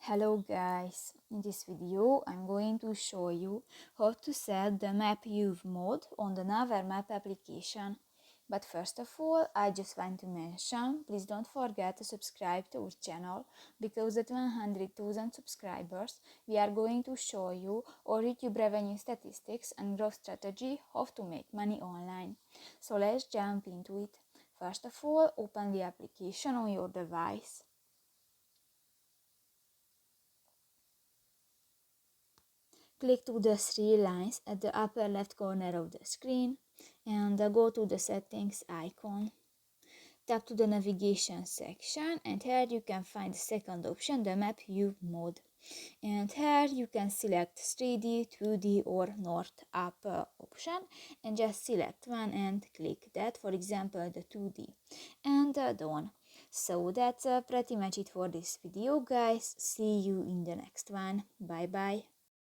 Hello guys, in this video I'm going to show you how to set the map view mode on the Naver Map application. But first of all, I just want to mention, please don't forget to subscribe to our channel, because at 100,000 subscribers we are going to show you our YouTube revenue statistics and growth strategy, how to make money online. So let's jump into it. First of all, open the application on your device. Click to the three lines at the upper left corner of the screen and go to the settings icon. Tap to the navigation section and here you can find the second option, the map view mode. And here you can select 3D, 2D or north up option and just select one and click that, for example the 2D, and done. So that's pretty much it for this video guys. See you in the next one. Bye bye.